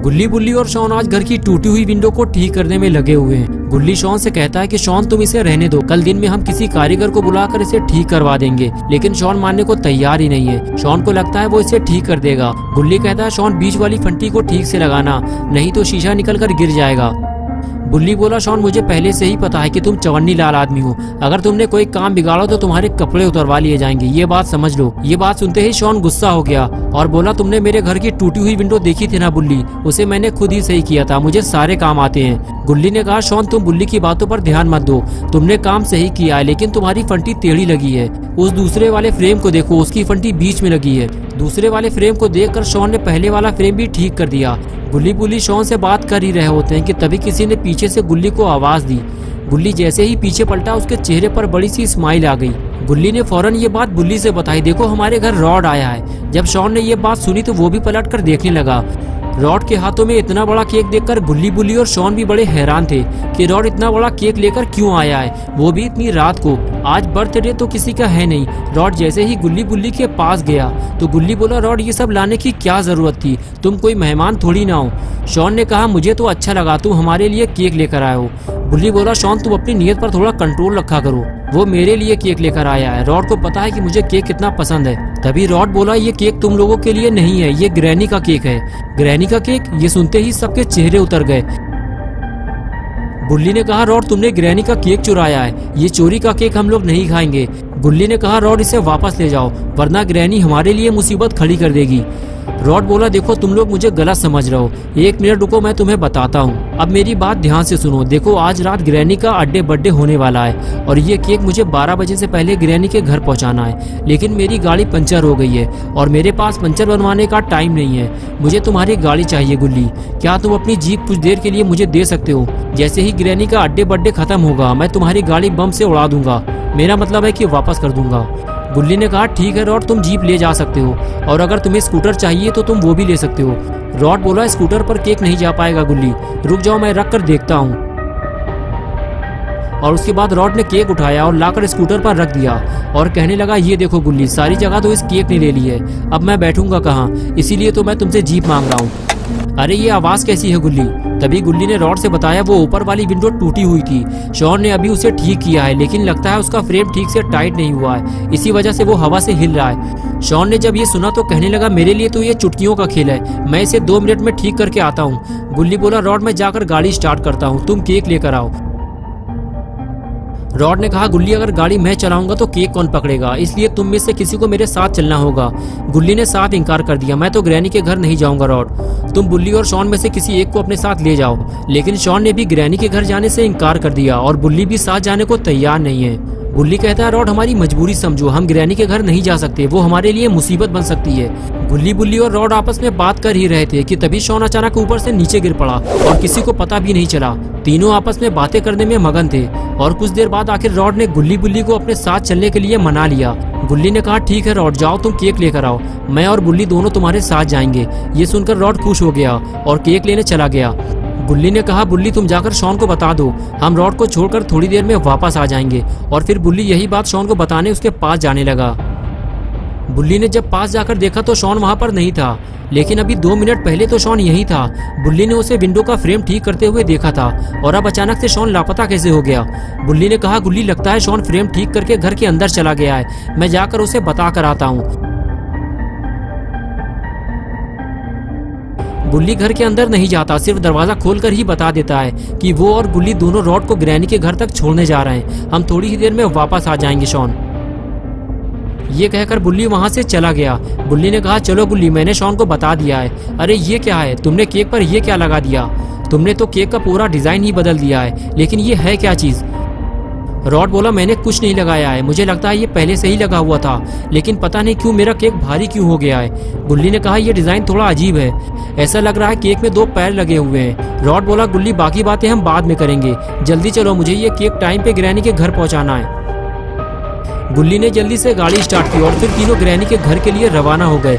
गुल्ली, बुल्ली और शॉन आज घर की टूटी हुई विंडो को ठीक करने में लगे हुए हैं। गुल्ली शॉन से कहता है कि शॉन तुम इसे रहने दो, कल दिन में हम किसी कारीगर को बुलाकर इसे ठीक करवा देंगे। लेकिन शॉन मानने को तैयार ही नहीं है। शॉन को लगता है वो इसे ठीक कर देगा। गुल्ली कहता है शॉन बीच वाली फंटी को ठीक से लगाना, नहीं तो शीशा निकल कर गिर जाएगा। बुल्ली बोला शॉन मुझे पहले से ही पता है कि तुम चवन्नी लाल आदमी हो, अगर तुमने कोई काम बिगाड़ा तो तुम्हारे कपड़े उतरवा लिए जाएंगे, ये बात समझ लो। ये बात सुनते ही शॉन गुस्सा हो गया और बोला तुमने मेरे घर की टूटी हुई विंडो देखी थी ना बुल्ली, उसे मैंने खुद ही सही किया था, मुझे सारे काम आते हैं। गुल्ली ने कहा शॉन तुम बुल्ली की बातों पर ध्यान मत दो, तुमने काम सही किया है लेकिन तुम्हारी फंटी टेढ़ी लगी है। उस दूसरे वाले फ्रेम को देखो, उसकी फंटी बीच में लगी है। दूसरे वाले फ्रेम को देखकर शॉन ने पहले वाला फ्रेम भी ठीक कर दिया। गुल्ली बुल्ली शॉन से बात कर ही रहे होते हैं कि तभी किसी ने पीछे से गुल्ली को आवाज दी। गुल्ली जैसे ही पीछे पलटा उसके चेहरे पर बड़ी सी स्माइल आ गई। गुल्ली ने फौरन ये बात बुल्ली से बताई, देखो हमारे घर रॉड आया है। जब शॉन ने ये बात सुनी तो वो भी पलट कर देखने लगा। रॉड के हाथों में इतना बड़ा केक देखकर गुल्ली, बुल्ली और शॉन भी बड़े हैरान थे कि रॉड इतना बड़ा केक लेकर क्यों आया है, वो भी इतनी रात को। आज बर्थडे तो किसी का है नहीं। रॉड जैसे ही गुल्ली बुल्ली के पास गया तो गुल्ली बोला रॉड ये सब लाने की क्या जरूरत थी, तुम कोई मेहमान थोड़ी ना हो। शॉन ने कहा मुझे तो अच्छा लगा तुम हमारे लिए केक लेकर आए हो। गुल्ली बोला शॉन तुम अपनी नीयत पर थोड़ा कंट्रोल रखा करो, वो मेरे लिए केक लेकर आया है, रॉड को पता है कि मुझे केक कितना पसंद है। तभी रॉड बोला ये केक तुम लोगों के लिए नहीं है, ये ग्रैनी का केक है। ग्रैनी का केक? ये सुनते ही सबके चेहरे उतर गए। बुल्ली ने कहा रॉड तुमने ग्रैनी का केक चुराया है, ये चोरी का केक हम लोग नहीं खाएंगे। गुल्ली ने कहा रॉड इसे वापस ले जाओ वरना ग्रैनी हमारे लिए मुसीबत खड़ी कर देगी। रॉड बोला देखो तुम लोग मुझे गलत समझ रहे हो, एक मिनट रुको मैं तुम्हें बताता हूँ। अब मेरी बात ध्यान से सुनो, देखो आज रात ग्रैनी का बर्थडे होने वाला है और ये केक मुझे 12 बजे से पहले ग्रैनी के घर पहुँचाना है। लेकिन मेरी गाड़ी पंचर हो गई है और मेरे पास पंचर बनवाने का टाइम नहीं है। मुझे तुम्हारी गाड़ी चाहिए गुल्ली, क्या तुम अपनी जीप कुछ देर के लिए मुझे दे सकते हो? जैसे ही ग्रैनी का बर्थडे खत्म होगा मैं तुम्हारी गाड़ी बम से उड़ा दूंगा, मेरा मतलब है कि वापस कर दूंगा। गुल्ली ने कहा ठीक है रॉड तुम जीप ले जा सकते हो और अगर तुम्हें स्कूटर चाहिए तो तुम वो भी ले सकते हो। रॉड बोला स्कूटर पर केक नहीं जा पाएगा गुल्ली, रुक जाओ मैं रख कर देखता हूँ। और उसके बाद रॉड ने केक उठाया और लाकर स्कूटर पर रख दिया और कहने लगा ये देखो गुल्ली सारी जगह तो इस केक ने ले ली है, अब मैं बैठूंगा कहाँ, इसीलिए तो मैं तुमसे जीप मांग रहा हूँ। अरे ये आवाज कैसी है गुल्ली? तभी गुल्ली ने रॉड से बताया वो ऊपर वाली विंडो टूटी हुई थी, शॉन ने अभी उसे ठीक किया है लेकिन लगता है उसका फ्रेम ठीक से टाइट नहीं हुआ है, इसी वजह से वो हवा से हिल रहा है। शॉन ने जब ये सुना तो कहने लगा मेरे लिए तो ये चुटकियों का खेल है, मैं इसे 2 मिनट में ठीक करके आता हूँ। गुल्ली बोला रॉड मैं जाकर गाड़ी स्टार्ट करता हूँ, तुम केक लेकर आओ। रॉड ने कहा गुल्ली अगर गाड़ी मैं चलाऊंगा तो केक कौन पकड़ेगा, इसलिए तुम में से किसी को मेरे साथ चलना होगा। गुल्ली ने साफ इनकार कर दिया, मैं तो ग्रैनी के घर नहीं जाऊंगा रॉड, तुम बुल्ली और शॉन में से किसी एक को अपने साथ ले जाओ। लेकिन शॉन ने भी ग्रैनी के घर जाने से इनकार कर दिया और बुल्ली भी साथ जाने को तैयार नहीं है। बुल्ली कहता है रॉड हमारी मजबूरी समझो, हम ग्रैनी के घर नहीं जा सकते, वो हमारे लिए मुसीबत बन सकती है। गुल्ली, बुल्ली और रॉड आपस में बात कर ही रहे थे कि तभी शॉन अचानक ऊपर से नीचे गिर पड़ा और किसी को पता भी नहीं चला। तीनों आपस में बातें करने में मगन थे और कुछ देर बाद आखिर रॉड ने गुल्ली, बुल्ली को अपने साथ चलने के लिए मना लिया। गुल्ली ने कहा ठीक है रॉड जाओ तुम केक लेकर आओ, मैं और बुल्ली दोनों तुम्हारे साथ जाएंगे। ये सुनकर रॉड खुश हो गया और केक लेने चला गया। गुल्ली ने कहा बुल्ली तुम जाकर शॉन को बता दो, हम रॉड को छोड़कर थोड़ी देर में वापस आ जाएंगे। और फिर बुल्ली यही बात शॉन को बताने उसके पास जाने लगा। बुल्ली ने जब पास जाकर देखा तो शॉन वहां पर नहीं था, लेकिन अभी 2 मिनट पहले तो शॉन यही था। बुल्ली ने उसे विंडो का फ्रेम ठीक करते हुए देखा था और अब अचानक से शॉन लापता कैसे हो गया। बुल्ली ने कहा गुल्ली लगता है शॉन फ्रेम ठीक करके घर के अंदर चला गया है, मैं जाकर उसे बता कर आता हूँ। बुल्ली घर के अंदर नहीं जाता, सिर्फ दरवाजा खोलकर ही बता देता है कि वो और गुल्ली दोनों रॉड को ग्रैनी के घर तक छोड़ने जा रहे हैं, हम थोड़ी ही देर में वापस आ जाएंगे शॉन। ये कहकर बुल्ली वहां से चला गया। बुल्ली ने कहा चलो गुल्ली मैंने शॉन को बता दिया है। अरे ये क्या है, तुमने केक पर ये क्या लगा दिया? तुमने तो केक का पूरा डिजाइन ही बदल दिया है, लेकिन ये है क्या चीज? रॉड बोला मैंने कुछ नहीं लगाया है, मुझे लगता है ये पहले से ही लगा हुआ था, लेकिन पता नहीं क्यों मेरा केक भारी क्यों हो गया है। गुल्ली ने कहा ये डिजाइन थोड़ा अजीब है, ऐसा लग रहा है केक में 2 पैर लगे हुए हैं। रॉड बोला गुल्ली बाकी बातें हम बाद में करेंगे, जल्दी चलो मुझे ये केक टाइम पे ग्रैनी के घर पहुंचाना है। गुल्ली ने जल्दी से गाड़ी स्टार्ट की और फिर तीनों ग्रैनी के घर के लिए रवाना हो गए।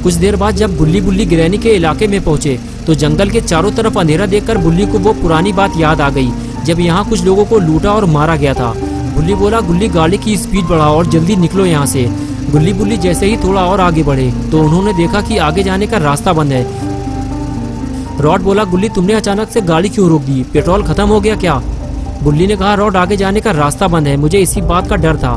कुछ देर बाद जब गुल्ली, बुल्ली ग्रैनी के इलाके में पहुंचे तो जंगल के चारों तरफ अंधेरा देखकर बुल्ली को वो पुरानी बात याद आ गई जब यहाँ कुछ लोगों को लूटा और मारा गया था। बुल्ली बोला, गुल्ली गाड़ी की स्पीड बढ़ाओ और जल्दी निकलो यहाँ से। गुल्ली बुल्ली जैसे ही थोड़ा और आगे बढ़े तो उन्होंने देखा कि आगे जाने का रास्ता बंद है। रॉड बोला, गुल्ली तुमने अचानक से गाड़ी क्यों रोक दी, पेट्रोल खत्म हो गया क्या? गुल्ली ने कहा, रॉड आगे जाने का रास्ता बंद है, मुझे इसी बात का डर था।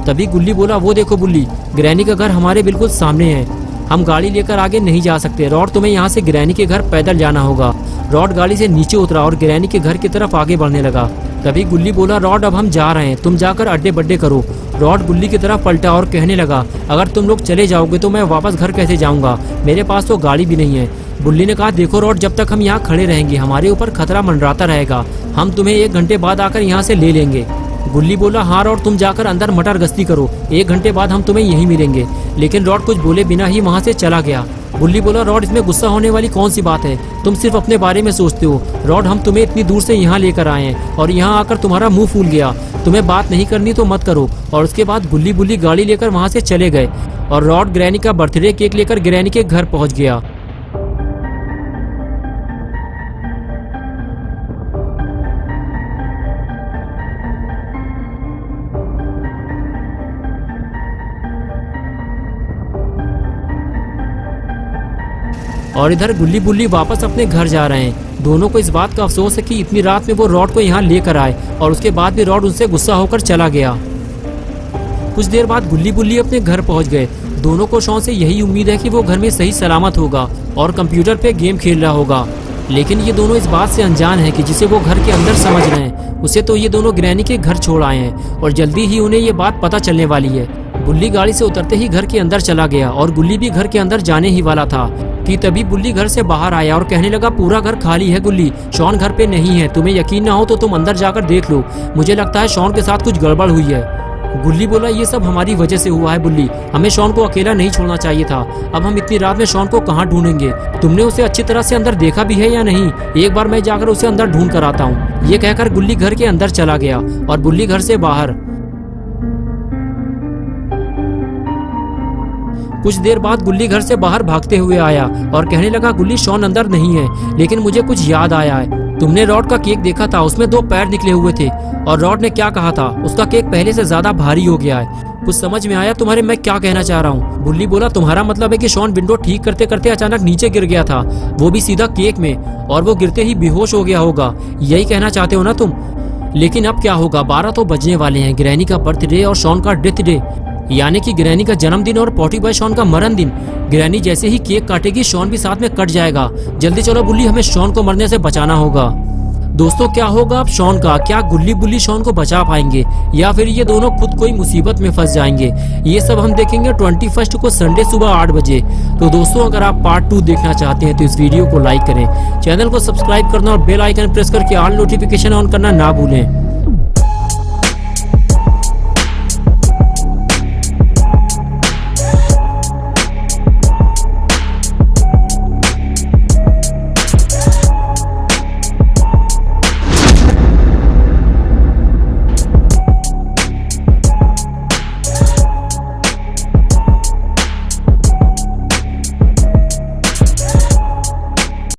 तभी गुल्ली बोला, वो देखो बुल्ली, ग्रैनी का घर हमारे बिल्कुल सामने है, हम गाड़ी लेकर आगे नहीं जा सकते। रॉड तुम्हें यहाँ से ग्रैनी के घर पैदल जाना होगा। रॉड गाड़ी से नीचे उतरा और ग्रैनी के घर की तरफ आगे बढ़ने लगा। तभी गुल्ली बोला, रॉड अब हम जा रहे हैं, तुम जाकर अड्डे बड्डे करो। रॉड गुल्ली की तरफ पलटा और कहने लगा, अगर तुम लोग चले जाओगे तो मैं वापस घर कैसे जाऊंगा, मेरे पास तो गाड़ी भी नहीं है। बुल्ली ने कहा, देखो रॉड, जब तक हम यहाँ खड़े रहेंगे हमारे ऊपर खतरा मंडराता रहेगा, हम तुम्हें 1 घंटे बाद आकर यहाँ से ले लेंगे। गुल्ली बोला, हाँ रॉड, तुम जाकर अंदर मटर गश्ती करो, 1 घंटे बाद हम तुम्हें यहीं मिलेंगे। लेकिन रॉड कुछ बोले बिना ही वहाँ से चला गया। गुल्ली बोला, रॉड इसमें गुस्सा होने वाली कौन सी बात है, तुम सिर्फ अपने बारे में सोचते हो। रॉड हम तुम्हें इतनी दूर से यहाँ लेकर आए हैं और यहाँ आकर तुम्हारा मुंह फूल गया, तुम्हें बात नहीं करनी तो मत करो। और उसके बाद गुल्ली बुल्ली गाड़ी लेकर वहाँ से चले गए और रॉड ग्रैनी का बर्थडे केक लेकर ग्रैनी के घर पहुँच गया। और इधर गुल्ली बुल्ली वापस अपने घर जा रहे हैं। दोनों को इस बात का अफसोस है कि इतनी रात में वो रॉड को यहाँ लेकर आए और उसके बाद भी रॉड उनसे गुस्सा होकर चला गया। कुछ देर बाद गुल्ली बुल्ली अपने घर पहुँच गए। दोनों को शॉन से यही उम्मीद है कि वो घर में सही सलामत होगा और कंप्यूटर पे गेम खेल रहा होगा। लेकिन ये दोनों इस बात से अनजान है कि जिसे वो घर के अंदर समझ रहे हैं उसे तो ये दोनों ग्रैनी के घर छोड़ आए हैं और जल्दी ही उन्हें ये बात पता चलने वाली है। बुल्ली गाड़ी से उतरते ही घर के अंदर चला गया और गुल्ली भी घर के अंदर जाने ही वाला था कि तभी बुल्ली घर से बाहर आया और कहने लगा, पूरा घर खाली है गुल्ली, शॉन घर पे नहीं है, तुम्हें यकीन ना हो तो तुम अंदर जाकर देख लो, मुझे लगता है शॉन के साथ कुछ गड़बड़ हुई है। गुल्ली बोला, ये सब हमारी वजह से हुआ है बुल्ली, हमें शॉन को अकेला नहीं छोड़ना चाहिए था, अब हम इतनी रात में शॉन को कहाँ ढूंढेंगे, तुमने उसे अच्छी तरह से अंदर देखा भी है या नहीं, एक बार मैं जाकर उसे अंदर ढूंढ कर आता हूँ। ये कहकर गुल्ली घर के अंदर चला गया और बुल्ली घर से बाहर। कुछ देर बाद गुल्ली घर से बाहर भागते हुए आया और कहने लगा, गुल्ली शॉन अंदर नहीं है, लेकिन मुझे कुछ याद आया है, तुमने रॉड का केक देखा था, उसमें 2 पैर निकले हुए थे और रॉड ने क्या कहा था, उसका केक पहले से ज्यादा भारी हो गया है। कुछ समझ में आया तुम्हारे मैं क्या कहना चाह रहा हूँ? बुल्ली बोला, तुम्हारा मतलब है कि शॉन विंडो ठीक करते करते अचानक नीचे गिर गया था, वो भी सीधा केक में, और वो गिरते ही बेहोश हो गया होगा, यही कहना चाहते हो ना तुम? लेकिन अब क्या होगा, 12 तो बजने वाले हैं, ग्रैनी का बर्थडे और शॉन का डेथ डे, यानी कि ग्रैनी का जन्मदिन और पॉटी बॉय शॉन का मरण दिन। ग्रैनी जैसे ही केक काटेगी शॉन भी साथ में कट जाएगा। जल्दी चलो बुल्ली, हमें शॉन को मरने से बचाना होगा। दोस्तों क्या होगा अब शॉन का, क्या गुल्ली बुल्ली शॉन को बचा पाएंगे या फिर ये दोनों खुद कोई मुसीबत में फंस जाएंगे? ये सब हम देखेंगे 21 को संडे सुबह 8 बजे। तो दोस्तों अगर आप पार्ट 2 देखना चाहते हैं तो इस वीडियो को लाइक करें, चैनल को सब्सक्राइब करना और बेल आइकन प्रेस करके ऑल नोटिफिकेशन ऑन करना ना भूलें।